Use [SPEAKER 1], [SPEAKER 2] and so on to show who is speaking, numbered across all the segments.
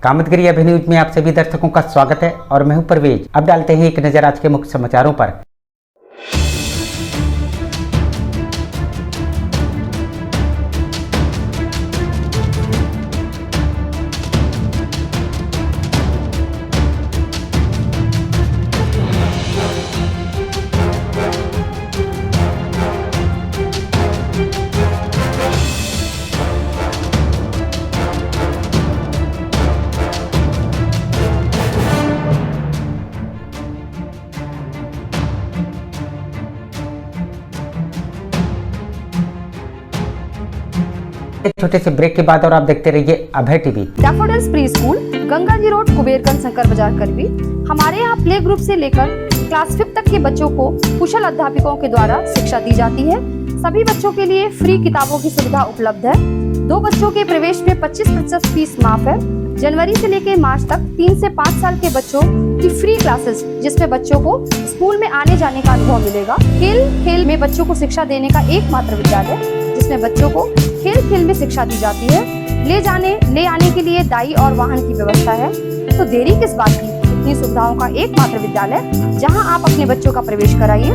[SPEAKER 1] कामतगिरी अभी न्यूज में आप सभी दर्शकों का स्वागत है और मैं हूं परवेज। अब डालते हैं एक नजर आज के मुख्य समाचारों पर। एक छोटे से ब्रेक के बाद और आप देखते रहिए Abhay TV.
[SPEAKER 2] Daffodils pre school, Ganga ji road, Kuberganj, Shankar Bazaar, Karwi. हमारे यहाँ प्ले ग्रुप से लेकर क्लास 5 तक के बच्चों को कुशल अध्यापकों के द्वारा शिक्षा दी जाती है। सभी बच्चों के लिए फ्री किताबों की सुविधा उपलब्ध है। 2 बच्चों के प्रवेश में 25% फीस माफ है। जनवरी से लेकर मार्च तक 3 से 5 साल के बच्चों की फ्री क्लासेस, जिसमें बच्चों को स्कूल में आने जाने का अनुभव मिलेगा। खेल में बच्चों को शिक्षा देने का एकमात्र विद्यालय, जिसमें बच्चों को खेल में शिक्षा दी जाती है। ले आने के लिए दाई और वाहन की व्यवस्था है। तो देरी किस बात की, इतनी सुविधाओं का एकमात्र विद्यालय जहां आप अपने बच्चों का प्रवेश कराइए,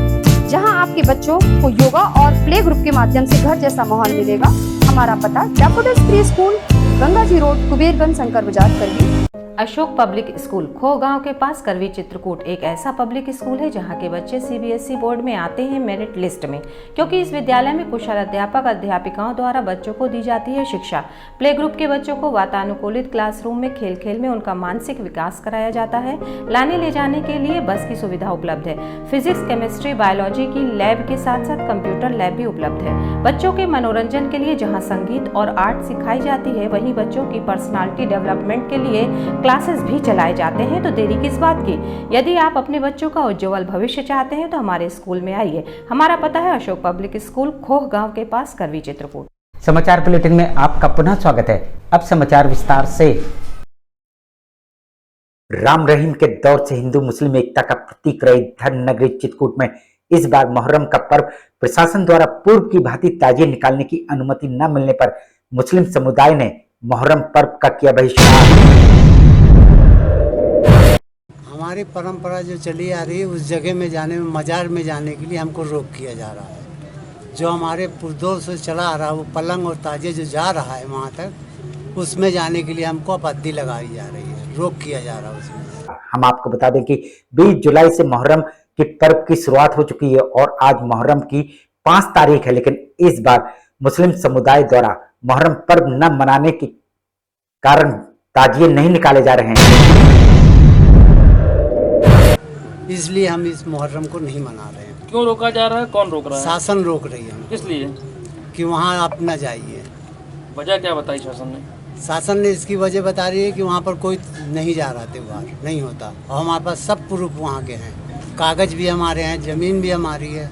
[SPEAKER 2] जहां आपके बच्चों को योगा और प्ले ग्रुप के माध्यम से घर जैसा माहौल मिलेगा। हमारा पता daffodils pre school, Ganga ji road, Kuberganj, Shankar Bazaar, करवी।
[SPEAKER 3] अशोक पब्लिक स्कूल खो गांव के पास, करवी, चित्रकूट एक ऐसा पब्लिक स्कूल है जहां के बच्चे सीबीएसई बोर्ड में आते हैं मेरिट लिस्ट में, क्योंकि इस विद्यालय में कुशल अध्यापक अध्यापिकाओं द्वारा बच्चों को दी जाती है शिक्षा। प्ले ग्रुप के बच्चों को वातानुकूलित क्लासरूम में खेल में उनका मानसिक विकास कराया जाता है। लाने ले जाने के लिए बस की सुविधा उपलब्ध है। फिजिक्स, केमिस्ट्री, बायोलॉजी की लैब के साथ साथ कंप्यूटर लैब भी उपलब्ध है। बच्चों के मनोरंजन के लिए जहाँ संगीत और आर्ट सिखाई जाती है, वहीं बच्चों की पर्सनालिटी डेवलपमेंट के लिए क्लासेस भी चलाए जाते हैं। तो देरी किस बात की, यदि आप अपने बच्चों का उज्जवल भविष्य चाहते हैं तो हमारे स्कूल में आइए। हमारा पता है अशोक पब्लिक स्कूल, खोह गांव के पास, करवी, चित्रकूट।
[SPEAKER 1] समाचार बुलेटिन में आपका पुनः स्वागत है। अब समाचार विस्तार से। राम रहीम के दौर से हिंदू मुस्लिम एकता का प्रतीक रही धर्म नगरी चित्रकूट में इस बार मोहर्रम का पर्व प्रशासन द्वारा पूर्व की भांति ताजिए निकालने की अनुमति न मिलने पर मुस्लिम समुदाय ने मोहर्रम पर्व का किया बहिष्कार।
[SPEAKER 4] हमारी परंपरा जो चली आ रही है, उस जगह में जाने में, मजार में जाने के लिए हमको रोक किया जा रहा है। जो हमारे पुरजोर से चला आ रहा है, वो पलंग और ताजे जो जा रहा है वहाँ तक, उसमें जाने के लिए हमको पाबंदी लगाई जा रही है, रोक किया जा रहा है उसमें।
[SPEAKER 1] हम आपको बता दें कि 20 जुलाई से मोहर्रम के पर्व की शुरुआत हो चुकी है और आज मोहर्रम की 5 तारीख है, लेकिन इस बार मुस्लिम समुदाय द्वारा मोहर्रम पर्व न मनाने के कारण ताजिए नहीं निकाले जा रहे हैं।
[SPEAKER 4] इसलिए हम इस मुहर्रम को नहीं मना रहे हैं।
[SPEAKER 5] क्यों रोका जा रहा है, कौन रोक रहा है?
[SPEAKER 4] शासन रोक रही है।
[SPEAKER 5] किस लिए?
[SPEAKER 4] कि वहाँ आप न जाइए।
[SPEAKER 5] वजह क्या बताई शासन ने?
[SPEAKER 4] शासन ने इसकी वजह बता रही है कि वहाँ पर कोई नहीं जा रहा, त्यौहार नहीं होता। और हमारे पास सब प्रूफ वहाँ के हैं, कागज भी हमारे हैं, ज़मीन भी हमारी है,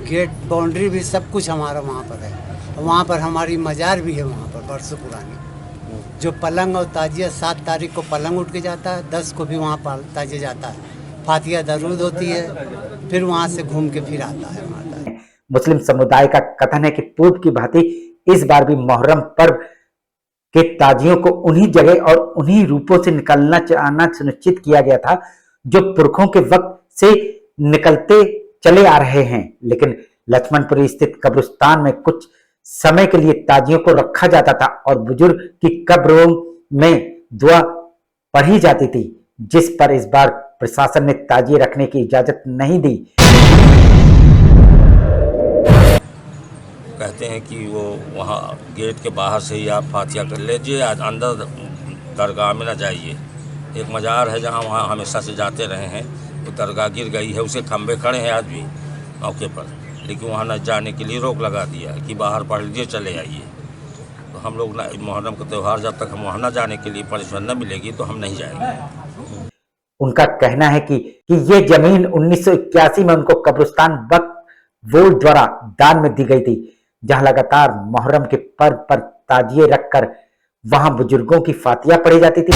[SPEAKER 4] गेट बाउंड्री भी, सब कुछ हमारा वहाँ पर है। वहाँ पर हमारी मजार भी है, वहाँ पर बरसों पुरानी। जो पलंग और ताजिया 7 तारीख को पलंग उठ के जाता है, 10 को भी वहाँ पर ताजिया जाता है, फातिया दरूद होती है, फिर वहाँ से घूम के फिर आता है हमारा।
[SPEAKER 1] मुस्लिम समुदाय का कथन है कि पूर्व की भांति इस बार भी मोहर्रम पर्व के ताजियों को उन्हीं जगह और उन्हीं रूपों से निकलना चाहना सुनिश्चित किया गया था जो पुरखों के वक्त से निकलते चले आ रहे हैं। लेकिन लक्ष्मणपुरी स्थित कब्रिस्तान में कुछ समय के लिए ताजियों को रखा जाता था और बुजुर्ग की कब्रों में दुआ पढ़ी जाती थी, जिस पर इस बार प्रशासन ने ताजिए रखने की इजाजत नहीं दी।
[SPEAKER 6] कहते हैं कि वो वहाँ गेट के बाहर से ही आप फातिया कर लीजिए, अंदर दरगाह में ना जाइए। एक मजार है जहाँ वहाँ हमेशा से जाते रहे हैं, वो दरगाह गिर गई है, उसे खंभे खड़े हैं आज भी मौके पर, लेकिन वहाँ न जाने के लिए रोक लगा दिया है कि बाहर पढ़ लीजिए, चले आइए। तो हम लोग ना मुहर्रम का त्यौहार जब तक हम वहाँ न जाने के लिए परमिशन न मिलेगी तो हम नहीं जाएंगे।
[SPEAKER 1] उनका कहना है कि ये जमीन 1981 में उनको कब्रिस्तान वक्फ बोर्ड द्वारा दान में दी गई थी, जहां लगातार मुहर्रम के पर्व पर ताजिए रखकर वहां बुजुर्गों की फातिया पढ़ी जाती थी।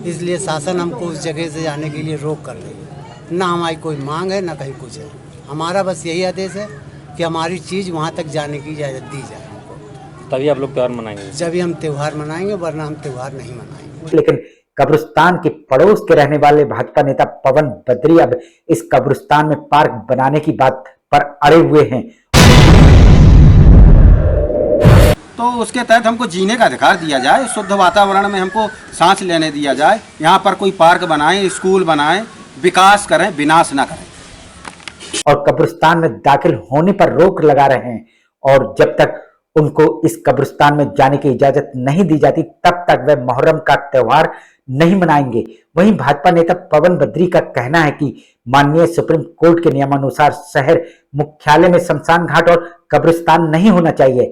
[SPEAKER 4] इसलिए शासन हमको उस जगह से जाने के लिए रोक कर रही है। ना हमारी कोई मांग है, ना कहीं कुछ है। हमारा बस यही आदेश है कि हमारी चीज़ वहाँ तक जाने की इजाज़त दी जाए हमको।
[SPEAKER 5] तभी आप लोग त्योहार मनाएंगे?
[SPEAKER 4] जब भी हम त्यौहार मनाएंगे, वरना हम त्यौहार नहीं मनाएंगे।
[SPEAKER 1] लेकिन कब्रिस्तान के पड़ोस के रहने वाले भाजपा नेता पवन बद्री अब इस कब्रिस्तान में पार्क बनाने की बात पर अड़े हुए हैं।
[SPEAKER 7] तो उसके तहत हमको जीने का अधिकार दिया जाए, शुद्ध वातावरण में हमको सांस लेने दिया जाए। यहाँ पर कोई पार्क बनाएं, स्कूल बनाएं, विकास करें, विनाश ना करें।
[SPEAKER 1] और कब्रिस्तान में दाखिल होने पर रोक लगा रहे हैं और जब तक उनको इस कब्रिस्तान में जाने की इजाजत नहीं दी जाती तब तक वे मुहर्रम का त्योहार नहीं मनाएंगे। वहीं भाजपा नेता पवन बद्री का कहना है कि माननीय सुप्रीम कोर्ट के नियमानुसार शहर मुख्यालय में शमशान घाट और कब्रिस्तान नहीं होना चाहिए।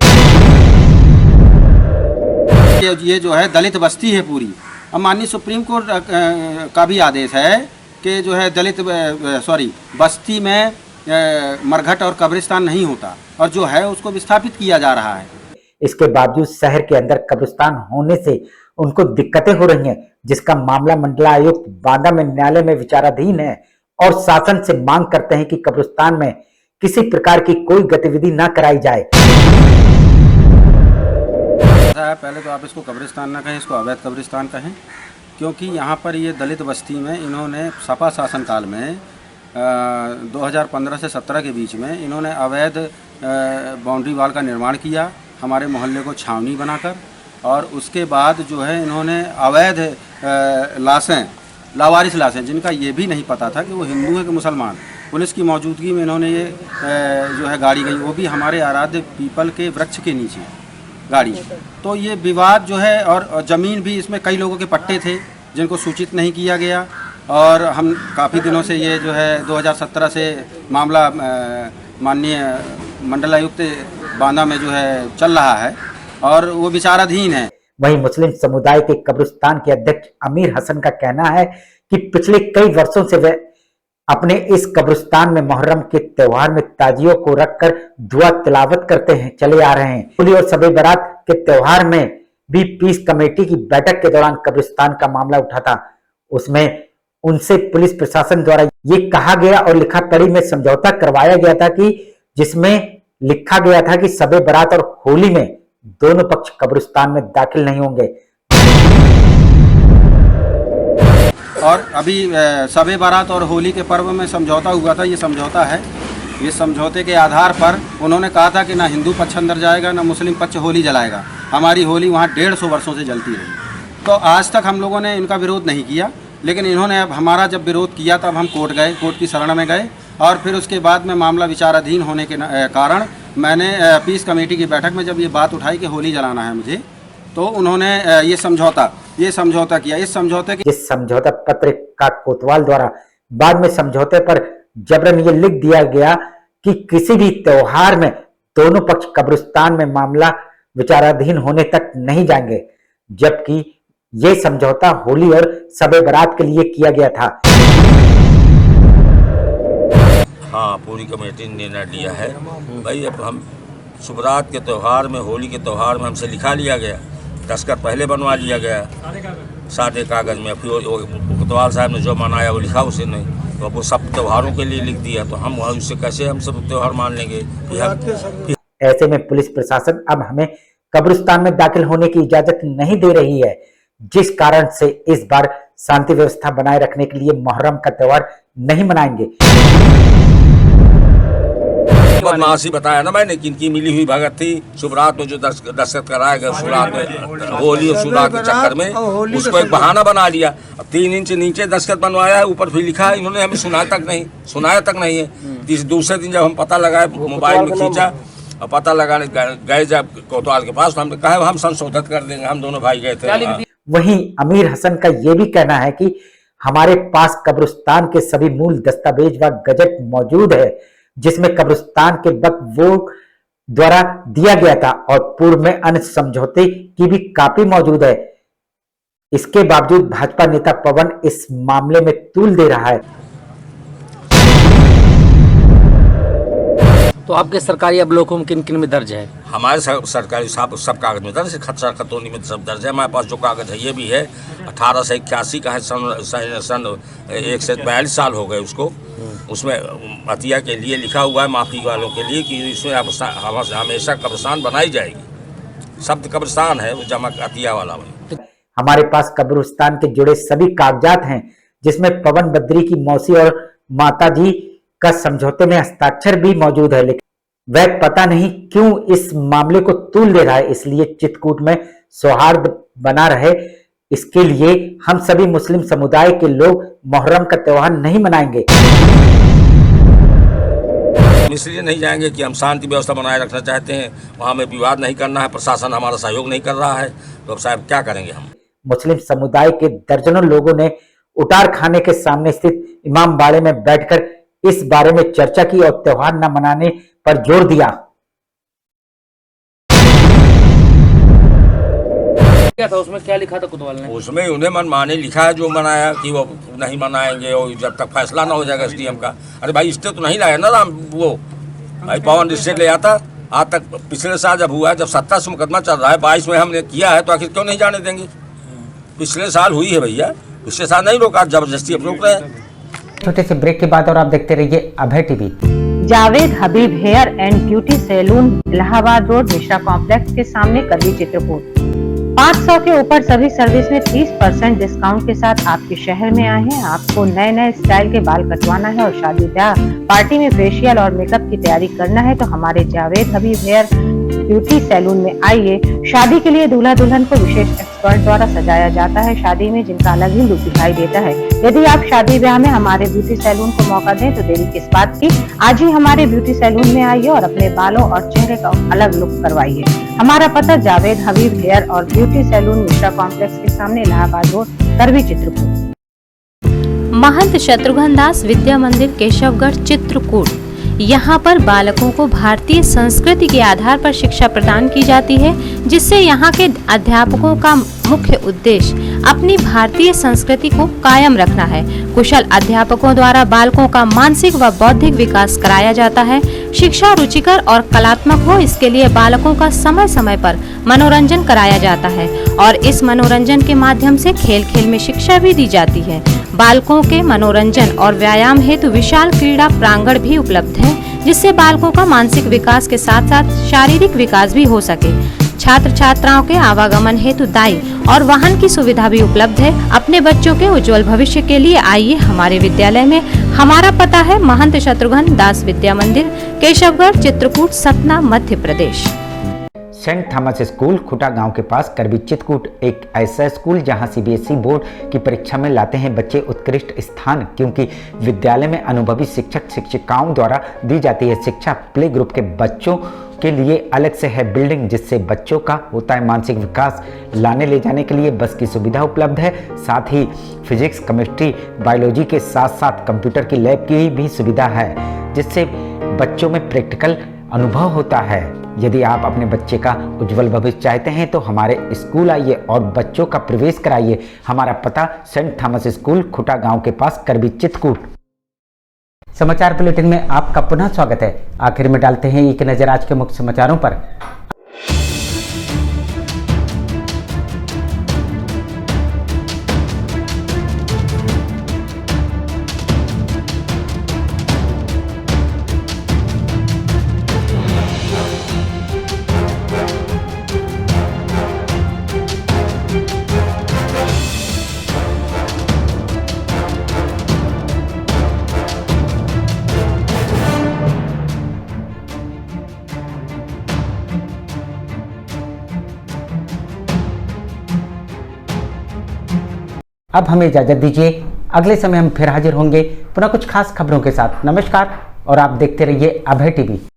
[SPEAKER 7] ये जो है दलित बस्ती है पूरी। अब माननीय सुप्रीम कोर्ट का भी आदेश है कि जो है बस्ती में मरघट और कब्रिस्तान नहीं होता, और जो है उसको विस्थापित किया जा रहा है।
[SPEAKER 1] इसके बावजूद शहर के अंदर कब्रिस्तान होने से उनको दिक्कतें हो रही हैं, जिसका मामला मंडलायुक्त बांदा में न्यायालय में विचाराधीन है और शासन से मांग करते हैं कि कब्रिस्तान में किसी प्रकार की कोई गतिविधि न कराई जाए।
[SPEAKER 7] पहले तो आप इसको कब्रिस्तान ना कहें, इसको अवैध कब्रिस्तान कहें, क्योंकि यहाँ पर ये दलित बस्ती में इन्होंने सपा शासनकाल में 2015 से 17 के बीच में इन्होंने अवैध बाउंड्री वाल का निर्माण किया हमारे मोहल्ले को छावनी बनाकर, और उसके बाद जो है इन्होंने अवैध लाशें, लावारिस लाशें, जिनका ये भी नहीं पता था कि वो हिंदू है कि मुसलमान, पुलिस की मौजूदगी में इन्होंने ये जो है गाड़ी गई, वो भी हमारे आराध्य पीपल के वृक्ष के नीचे गाड़ी। तो ये विवाद जो है, और ज़मीन भी इसमें कई लोगों के पट्टे थे जिनको सूचित नहीं किया गया, और हम काफ़ी दिनों से ये जो है 2017 से मामला माननीय मंडलायुक्त बांदा में जो है चल रहा है और वो विचाराधीन है।
[SPEAKER 1] वहीं मुस्लिम समुदाय के कब्रिस्तान के अध्यक्ष अमीर हसन का कहना है कि पिछले कई वर्षों से वे अपने इस कब्रिस्तान में मुहर्रम के त्योहार में ताजियों को रखकर दुआ तिलावत करते हैं चले आ रहे हैं। होली और शब बारात के त्योहार में भी पीस कमेटी की बैठक के दौरान कब्रिस्तान का मामला उठा था। उसमें उनसे पुलिस प्रशासन द्वारा ये कहा गया और लिखा पढ़ी में समझौता करवाया गया था कि जिसमें लिखा गया था कि शब बारात और होली में दोनों पक्ष कब्रिस्तान में दाखिल नहीं होंगे।
[SPEAKER 7] और अभी शब बारात और होली के पर्व में समझौता हुआ था। ये समझौता है, ये समझौते के आधार पर उन्होंने कहा था कि ना हिंदू पक्ष अंदर जाएगा ना मुस्लिम पक्ष होली जलाएगा। हमारी होली वहाँ 150 वर्षों से जलती रही। तो आज तक हम लोगों ने इनका विरोध नहीं किया, लेकिन इन्होंने अब हमारा जब विरोध किया तब हम कोर्ट गए, कोर्ट की शरण में गए, और फिर उसके बाद में मामला विचाराधीन होने के कारण मैंने पीस कमेटी की बैठक में जब ये बात उठाई कि होली जलाना है मुझे, तो उन्होंने ये समझौता किया। इस समझौते के
[SPEAKER 1] जिस समझौता पत्र का कोतवाल द्वारा बाद में समझौते पर जबरन ये लिख दिया गया कि किसी भी त्योहार में दोनों पक्ष कब्रिस्तान में मामला विचाराधीन होने तक नहीं जाएंगे, जबकि ये समझौता होली और शब बारात के लिए किया गया था।
[SPEAKER 6] हाँ, पूरी कमेटी ने निर्णय लिया है भाई। अब हम शुभरात के त्यौहार में, होली के त्यौहार में हमसे लिखा लिया गया, दस्तखत पहले बनवा लिया गया सादे कागज़ में, फिर कोतवाल साहब ने जो मनाया वो लिखा उसे नहीं, तो अब वो सब त्योहारों के लिए लिख दिया, तो हम उससे कैसे हम सब त्यौहार मान लेंगे।
[SPEAKER 1] ऐसे में पुलिस प्रशासन अब हमें कब्रिस्तान में दाखिल होने की इजाजत नहीं दे रही है, जिस कारण से इस बार शांति व्यवस्था बनाए रखने के लिए मुहर्रम का त्योहार नहीं मनाएंगे।
[SPEAKER 6] बदमाशी बताया ना मैंने, किनकी मिली हुई भगत थी। शुभरात में जो दस्तखत कराया गया, शुभरात में होली और शुभरात के चक्कर में उसको एक बहाना बना लिया। अब 3 इंच नीचे दस्तखत बनवाया है, ऊपर फिर लिखा है, इन्होंने हमें सुनाया तक नहीं है। दूसरे दिन जब हम पता लगाए, मोबाइल में खींचा और पता लगाने गए जब कोतवाल के पास, तो हमने कहा हम संशोधित कर देंगे। हम दोनों भाई गए थे।
[SPEAKER 1] वहीं अमीर हसन का यह भी कहना है कि हमारे पास कब्रिस्तान के सभी मूल दस्तावेज व गजट मौजूद है, जिसमें कब्रिस्तान के वक्त वो द्वारा दिया गया था और पूर्व में अन्य समझौते की भी कापी मौजूद है। इसके बावजूद भाजपा नेता पवन इस मामले में तूल दे रहा है।
[SPEAKER 5] तो आपके सरकारी अवलोकन में किन किन में दर्ज है?
[SPEAKER 6] हमारे सरकारी सब कागज में दर्ज है, खतरा खतौनी में सब दर्ज है। हमारे पास जो कागज है ये भी है, 1881 का है, सन 1 से 42 साल हो गए उसको। उसमें अतिया के लिए लिखा हुआ है, माफी वालों के लिए, कि इसमें हमेशा कब्रिस्तान बनाई जाएगी। शब्द कब्रिस्तान है, वो जमा अतिया वाला में।
[SPEAKER 1] हमारे पास कब्रिस्तान के जुड़े सभी कागजात हैं, जिसमें पवन बद्री की मौसी और माताजी का समझौते में हस्ताक्षर भी मौजूद है, लेकिन वह पता नहीं क्यों इस मामले को तूल दे रहा है। इसलिए चित्रकूट में सौहार्द बना रहे, इसके लिए हम सभी मुस्लिम समुदाय के लोग मुहर्रम का त्योहार नहीं मनाएंगे।
[SPEAKER 6] इसलिए नहीं जाएंगे कि हम शांति व्यवस्था बनाए रखना चाहते हैं, वहाँ में विवाद नहीं करना है, प्रशासन हमारा सहयोग नहीं कर रहा है, तो अब साहब क्या करेंगे हम।
[SPEAKER 1] मुस्लिम समुदाय के दर्जनों लोगों ने उटार खाने के सामने स्थित इमाम बाड़े में बैठकर इस बारे में चर्चा की और त्योहार न मनाने पर जोर दिया।
[SPEAKER 5] क्या था उसमें, क्या लिखा था कोतवाल ने?
[SPEAKER 6] उसमें उन्हें मनमानी लिखा है, जो मनाया कि वो नहीं मनाएंगे और जब तक फैसला ना हो जाएगा एसडीएम का। अरे भाई स्टे तो नहीं लाया ना राम, वो भाई पवन स्टेट ले आता। आज तक पिछले साल जब हुआ है, जब 17 से मुकदमा चल रहा है, 22 में हमने किया है, तो आखिर क्यों नहीं जाने देंगे। पिछले साल हुई है भैया, पिछले साल नहीं रोका, जबरदस्ती अब रोक रहे हैं।
[SPEAKER 1] छोटे से ब्रेक के बाद और आप देखते रहिए Abhay TV.
[SPEAKER 3] Javed Habib hair and beauty salon, Allahabad road, Mishra complex के सामने, करवी, चित्रकूट। 500 के ऊपर सभी सर्विस में 30% डिस्काउंट के साथ आपके शहर में आए हैं। आपको नए नए स्टाइल के बाल कटवाना है और शादी ब्याह पार्टी में फेशियल और मेकअप की तैयारी करना है, तो हमारे Javed Habib hair beauty salon में आइए। शादी के लिए दूल्हा दुल्हन को विशेष एक्सपर्ट द्वारा सजाया जाता है, शादी में जिनका अलग ही लुक दिखाई देता है। यदि आप शादी ब्याह में हमारे ब्यूटी सैलून को मौका दें तो देरी किस बात की, आज ही हमारे ब्यूटी सैलून में आइए और अपने बालों और चेहरे का अलग लुक करवाइए। हमारा पता जावेद हबीब हेयर और ब्यूटी सैलून, मिश्रा कॉम्प्लेक्स के सामने, इलाहाबाद रोड, करवी, चित्रकूट। महंत शत्रुघ्न दास विद्या मंदिर, केशवगढ़, चित्रकूट। यहाँ पर बालकों को भारतीय संस्कृति के आधार पर शिक्षा प्रदान की जाती है, जिससे यहाँ के अध्यापकों का मुख्य उद्देश्य अपनी भारतीय संस्कृति को कायम रखना है। कुशल अध्यापकों द्वारा बालकों का मानसिक व बौद्धिक विकास कराया जाता है। शिक्षा रुचिकर और कलात्मक हो, इसके लिए बालकों का समय समय पर मनोरंजन कराया जाता है और इस मनोरंजन के माध्यम से खेल खेल में शिक्षा भी दी जाती है। बालकों के मनोरंजन और व्यायाम हेतु विशाल क्रीड़ा प्रांगण भी उपलब्ध है, जिससे बालकों का मानसिक विकास के साथ साथ शारीरिक विकास भी हो सके। छात्र छात्राओं के आवागमन हेतु दाई और वाहन की सुविधा भी उपलब्ध है। अपने बच्चों के उज्जवल भविष्य के लिए आइए हमारे विद्यालय में। हमारा पता है महंत शत्रुघ्न दास विद्या मंदिर, Keshavgarh, Chitrakoot, Satna, Madhya Pradesh.
[SPEAKER 1] Saint Thomas school खुटा गांव के पास, करवी, चित्रकूट एक ऐसा स्कूल जहां सीबीएसई बोर्ड की परीक्षा में लाते हैं बच्चे उत्कृष्ट स्थान, क्योंकि विद्यालय में अनुभवी शिक्षक शिक्षिकाओं द्वारा दी जाती है शिक्षा। प्ले ग्रुप के बच्चों के लिए अलग से है बिल्डिंग, जिससे बच्चों का होता है मानसिक विकास। लाने ले जाने के लिए बस की सुविधा उपलब्ध है, साथ ही फिजिक्स, केमिस्ट्री, बायोलॉजी के साथ साथ कंप्यूटर की लैब की भी सुविधा है, जिससे बच्चों में प्रैक्टिकल अनुभव होता है। यदि आप अपने बच्चे का उज्जवल भविष्य चाहते हैं तो हमारे स्कूल आइए और बच्चों का प्रवेश कराइए। हमारा पता सेंट थॉमस स्कूल खुटा गांव के पास, करवी, चित्रकूट। समाचार बुलेटिन में आपका पुनः स्वागत है। आखिर में डालते हैं एक नजर आज के मुख्य समाचारों पर। अब हमें इजाजत दीजिए, अगले समय हम फिर हाजिर होंगे पुनः कुछ खास खबरों के साथ। नमस्कार और आप देखते रहिए अभय टीवी।